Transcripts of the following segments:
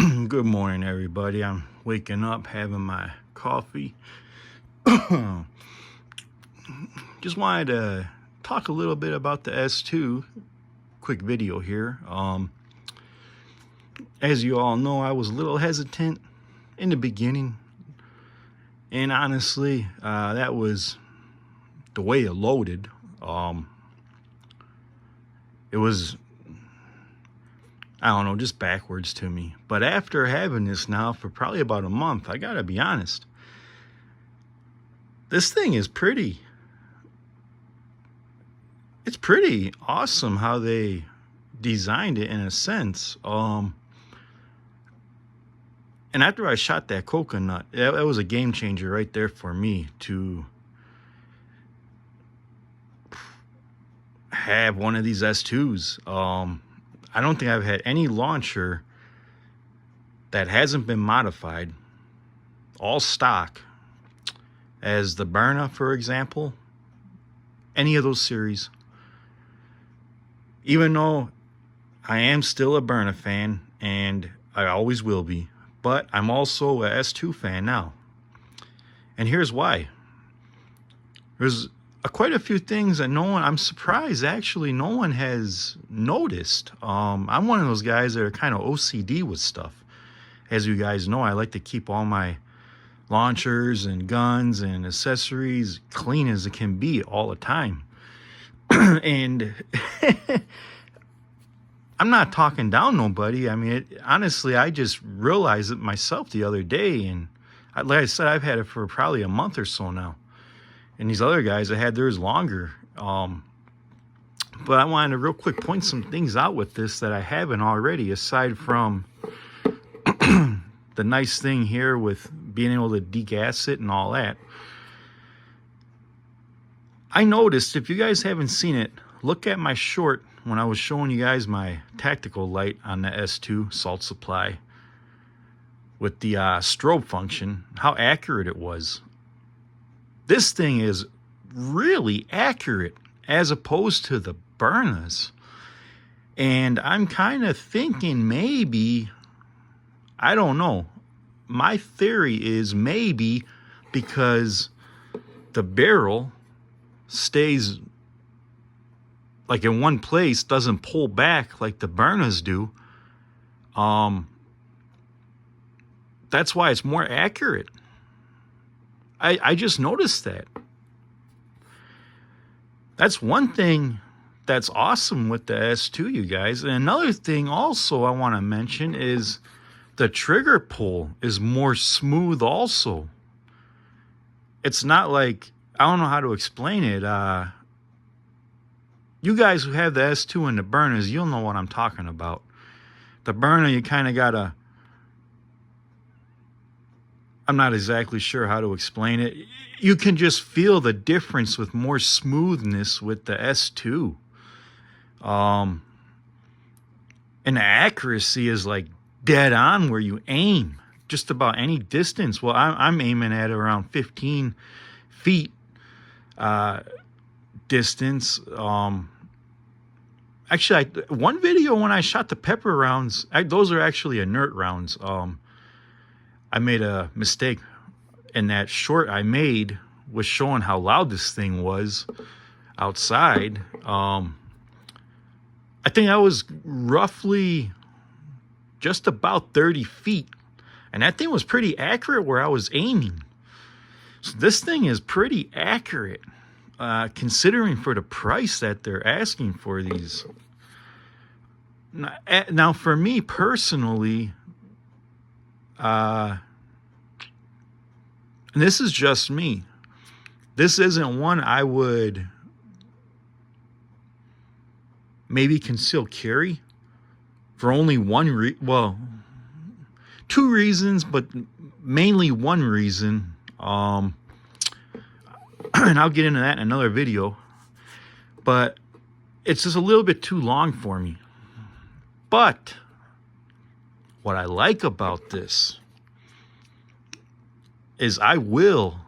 Good morning, everybody. I'm waking up, having my coffee. Just wanted to talk a little bit about the S2. Quick video here. As you all know, I was a little hesitant in the beginning, and honestly, that was the way it loaded. It was, I don't know, just backwards to me. But after having this now for probably about a month, I gotta be honest, this thing is pretty, it's pretty awesome how they designed it in a sense. And after I shot that coconut, that was a game changer right there for me to have one of these S2s. I don't think I've had any launcher that hasn't been modified, all stock, as the Burna, for example, any of those series. Even though I am still a Burna fan, and I always will be, but I'm also a S2 fan now. And here's why. There's quite a few things that I'm surprised actually no one has noticed. I'm one of those guys that are kind of OCD with stuff. As you guys know, I like to keep all my launchers and guns and accessories clean as it can be all the time. And I'm not talking down nobody. I mean, honestly, I just realized it myself the other day. And like I said, I've had it for probably a month or so now. And these other guys that had theirs longer. But I wanted to real quick point some things out with this that I haven't already, aside from the nice thing here with being able to degas it and all that. I noticed, if you guys haven't seen it, look at my short when I was showing you guys my tactical light on the S2 salt supply with the strobe function, how accurate it was. This thing is really accurate as opposed to the Burnas. And I'm kind of thinking maybe, I don't know. My theory is maybe because the barrel stays like in one place, doesn't pull back like the Burnas do. That's why it's more accurate. I just noticed that. That's one thing that's awesome with the S2, you guys. And another thing also I want to mention is the trigger pull is more smooth also. It's not like, I don't know how to explain it. You guys who have the S2 and the Burnas, you'll know what I'm talking about. The Burna, you kind of gotta, I'm not exactly sure how to explain it. You can just feel the difference with more smoothness with the S2. And the accuracy is like dead on where you aim, just about any distance. Well, I'm aiming at around 15 feet distance. Actually, one video when I shot the pepper rounds, those are actually inert rounds. I made a mistake in that short I made was showing how loud this thing was outside. I think that was roughly just about 30 feet. And that thing was pretty accurate where I was aiming. So this thing is pretty accurate, considering for the price that they're asking for these. Now for me personally, and this is just me, this isn't one I would maybe conceal carry for only two reasons, but mainly one reason. And I'll get into that in another video, but it's just a little bit too long for me. But what I like about this is I will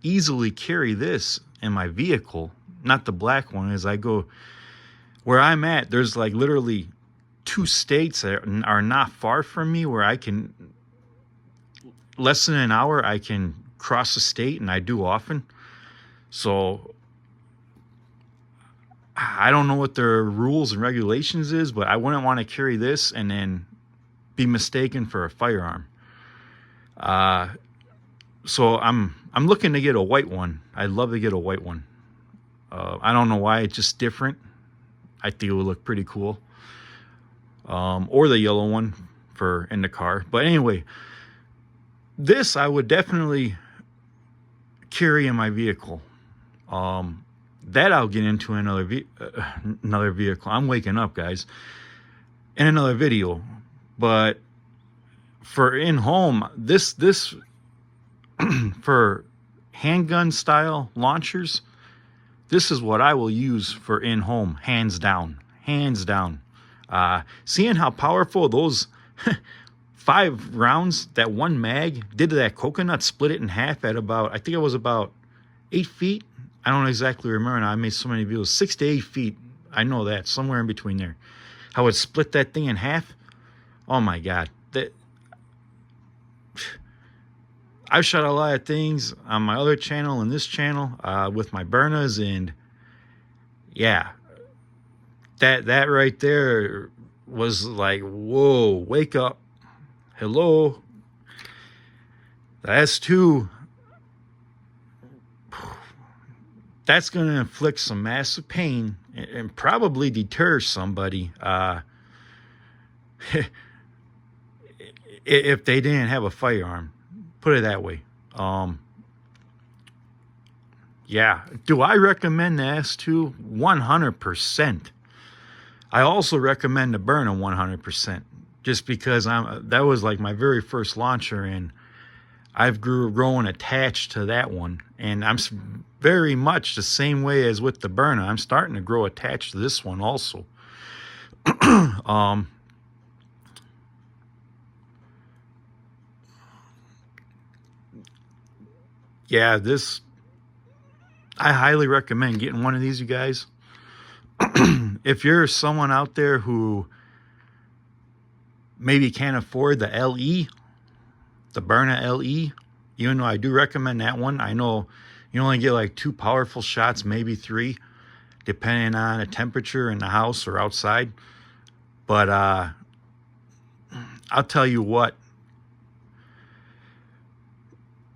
easily carry this in my vehicle, not the black one. As I go where I'm at, there's like literally two states that are not far from me where I can, less than an hour, I can cross the state, and I do often. So I don't know what their rules and regulations is, but I wouldn't want to carry this and then be mistaken for a firearm. So I'm looking to get a white one. I'd love to get a white one. I don't know why, it's just different. I think it would look pretty cool. Or the yellow one for in the car. But anyway, this I would definitely carry in my vehicle. That I'll get into another vehicle. I'm waking up, guys. In another video. But for in home, this for handgun style launchers, this is what I will use for in home, hands down. Seeing how powerful those 5 rounds, that one mag did to that coconut, split it in half at about, I think it was about 8 feet. I don't exactly remember now. I made so many videos. 6 to 8 feet. I know that. Somewhere in between there. How it split that thing in half. Oh my God. I've shot a lot of things on my other channel and this channel with my Burnas, and yeah, that right there was like, whoa, wake up. Hello. The S2, that's going to inflict some massive pain and probably deter somebody if they didn't have a firearm. Put it that way. Yeah. Do I recommend the S2? 100%. I also recommend the Burna 100%. Just because that was like my very first launcher, and I've grown attached to that one. And I'm very much the same way as with the Burna. I'm starting to grow attached to this one also. Yeah, I highly recommend getting one of these, you guys. If you're someone out there who maybe can't afford the LE, the Burna LE, even though I do recommend that one. I know you only get like 2 powerful shots, maybe 3, depending on the temperature in the house or outside. But I'll tell you what,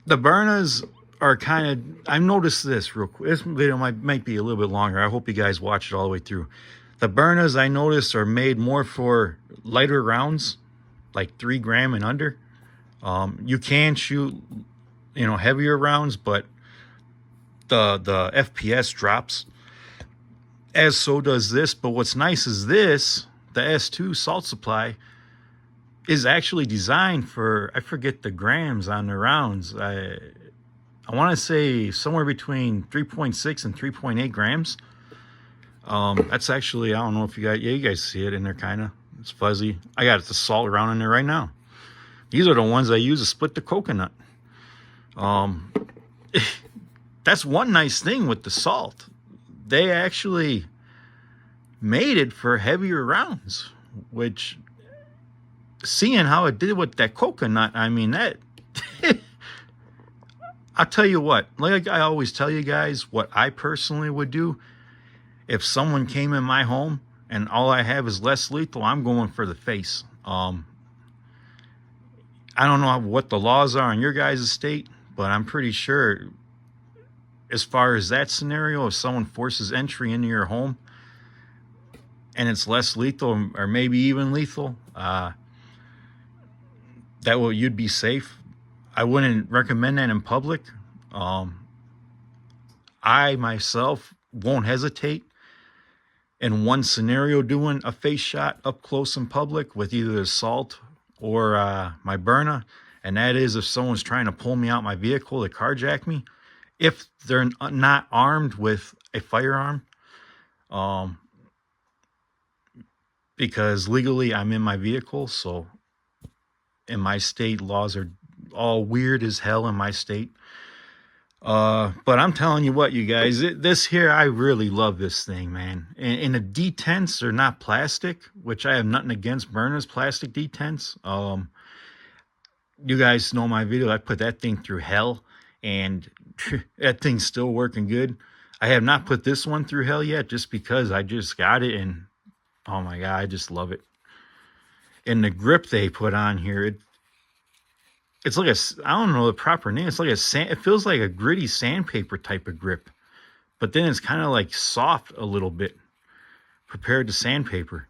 the Burnas are kind of, I've noticed this real quick. This video might be a little bit longer. I hope you guys watch it all the way through. The Burnas, I noticed, are made more for lighter rounds, like 3 gram and under. You can shoot, heavier rounds, but the FPS drops, as so does this. But what's nice is this, the S2 salt supply, is actually designed for, I forget the grams on the rounds. I want to say somewhere between 3.6 and 3.8 grams. That's actually, I don't know if you guys see it in there, kind of. It's fuzzy. I got the salt round in there right now. These are the ones I use to split the coconut. That's one nice thing with the salt. They actually made it for heavier rounds, which, seeing how it did with that coconut, I mean, that... I'll tell you what, like I always tell you guys, what I personally would do if someone came in my home and all I have is less lethal, I'm going for the face. I don't know what the laws are in your guys' state, but I'm pretty sure as far as that scenario, if someone forces entry into your home and it's less lethal or maybe even lethal, you'd be safe. I wouldn't recommend that in public. I myself won't hesitate in one scenario doing a face shot up close in public with either assault or my Burna, and that is if someone's trying to pull me out my vehicle to carjack me, if they're not armed with a firearm, because legally I'm in my vehicle. So in my state, laws are all weird as hell in my state. But I'm telling you what, you guys, this here, I really love this thing, man. And the detents are not plastic, which I have nothing against Burna's plastic detents. You guys know my video. I put that thing through hell, and that thing's still working good. I have not put this one through hell yet, just because I just got it, and oh my God, I just love it. And the grip they put on here, it's like I don't know the proper name. It's like it feels like a gritty sandpaper type of grip, but then it's kind of like soft a little bit compared to sandpaper.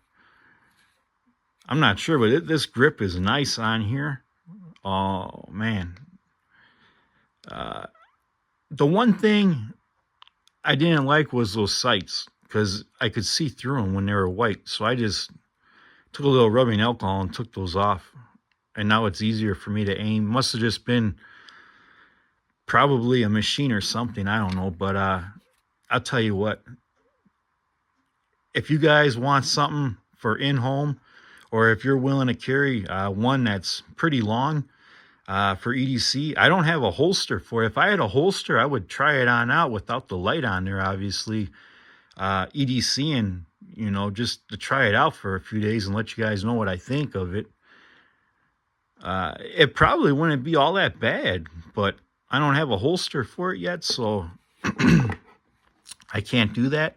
I'm not sure, but this grip is nice on here. Oh man. The one thing I didn't like was those sights, because I could see through them when they were white. So I just took a little rubbing alcohol and took those off. And now it's easier for me to aim. Must have just been probably a machine or something. I don't know. But I'll tell you what. If you guys want something for in-home, or if you're willing to carry one that's pretty long for EDC, I don't have a holster for it. If I had a holster, I would try it on out without the light on there, obviously. EDC, and, you know, just to try it out for a few days and let you guys know what I think of it. It probably wouldn't be all that bad, but I don't have a holster for it yet, so I can't do that.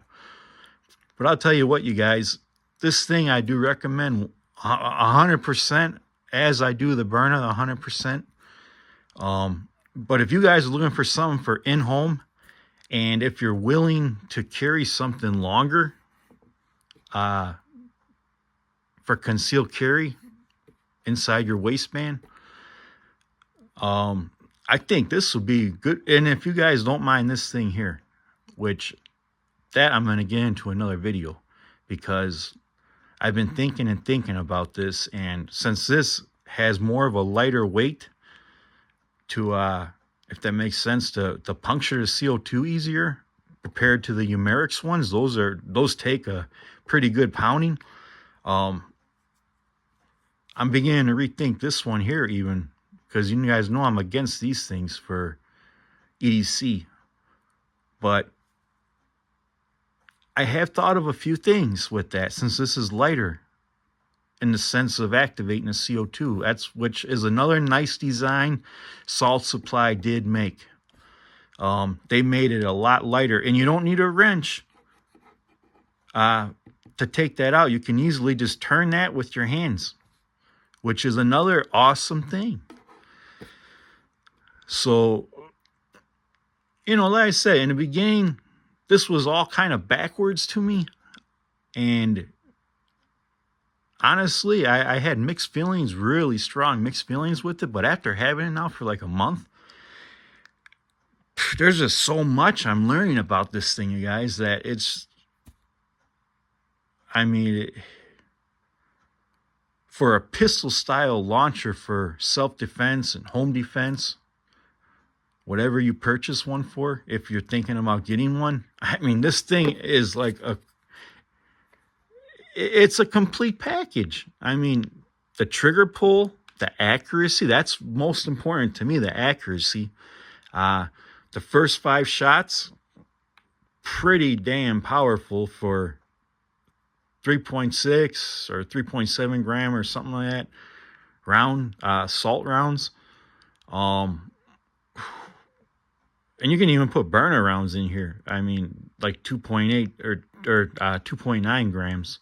But I'll tell you what, you guys, this thing I do recommend 100%, as I do the Burna 100%. But if you guys are looking for something for in-home, and if you're willing to carry something longer for concealed carry inside your waistband, I think this will be good. And if you guys don't mind this thing here, which that I'm going to get into another video, because I've been thinking and thinking about this, and since this has more of a lighter weight to if that makes sense, to puncture the CO2 easier compared to the Eumerix ones, those take a pretty good pounding. I'm beginning to rethink this one here, even, because you guys know I'm against these things for EDC. But I have thought of a few things with that, since this is lighter in the sense of activating the CO2. Which is another nice design Salt Supply did make. They made it a lot lighter, and you don't need a wrench to take that out. You can easily just turn that with your hands, which is another awesome thing. So, you know, like I said, in the beginning, this was all kind of backwards to me. And honestly, I had mixed feelings, really strong mixed feelings with it. But after having it now for like a month, there's just so much I'm learning about this thing, you guys, that for a pistol style launcher for self-defense and home defense, whatever you purchase one for, if you're thinking about getting one, I mean, this thing is like it's a complete package. I mean, the trigger pull, the accuracy, that's most important to me, the accuracy. The first 5 shots, pretty damn powerful for 3.6 or 3.7 gram or something like that round, salt rounds. And you can even put Burna rounds in here. I mean, like 2.8 or 2.9 grams.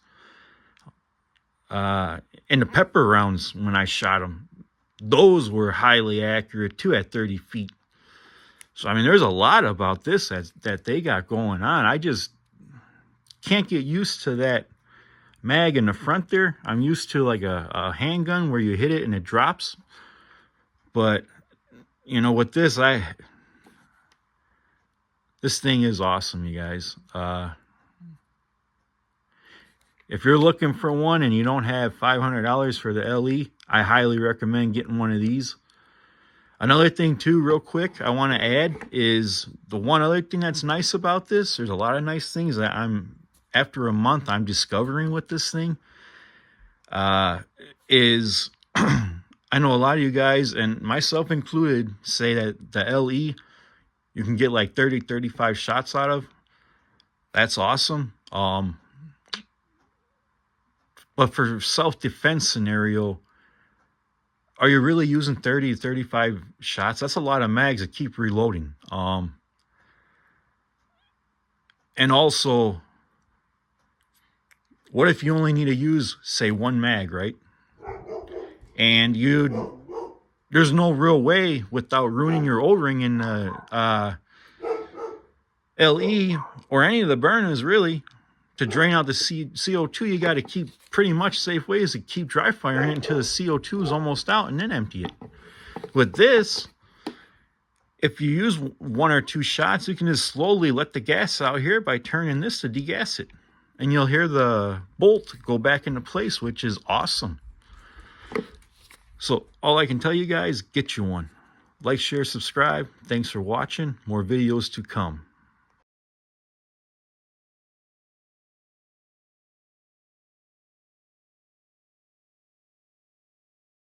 And the pepper rounds, when I shot them, those were highly accurate too at 30 feet. So, I mean, there's a lot about this that they got going on. I just can't get used to that mag in the front there. I'm used to like a handgun where you hit it and it drops. But, you know, with this, this thing is awesome, you guys. If you're looking for one and you don't have $500 for the LE, I highly recommend getting one of these. Another thing too, real quick, I want to add is the one other thing that's nice about this. There's a lot of nice things that after a month, I'm discovering with this thing. Is I know a lot of you guys, and myself included, say that the LE, you can get like 30, 35 shots out of. That's awesome. But for self-defense scenario, are you really using 30 to 35 shots? That's a lot of mags to keep reloading. And also, what if you only need to use, say, one mag, right? And there's no real way without ruining your O-ring in LE or any of the Burnas really to drain out the CO2. You got to keep pretty much safe ways to keep dry firing it until the CO2 is almost out and then empty it. With this, if you use one or two shots, you can just slowly let the gas out here by turning this to degas it. And you'll hear the bolt go back into place, which is awesome. So all I can tell you guys, get you one. Like, share, subscribe. Thanks for watching. More videos to come.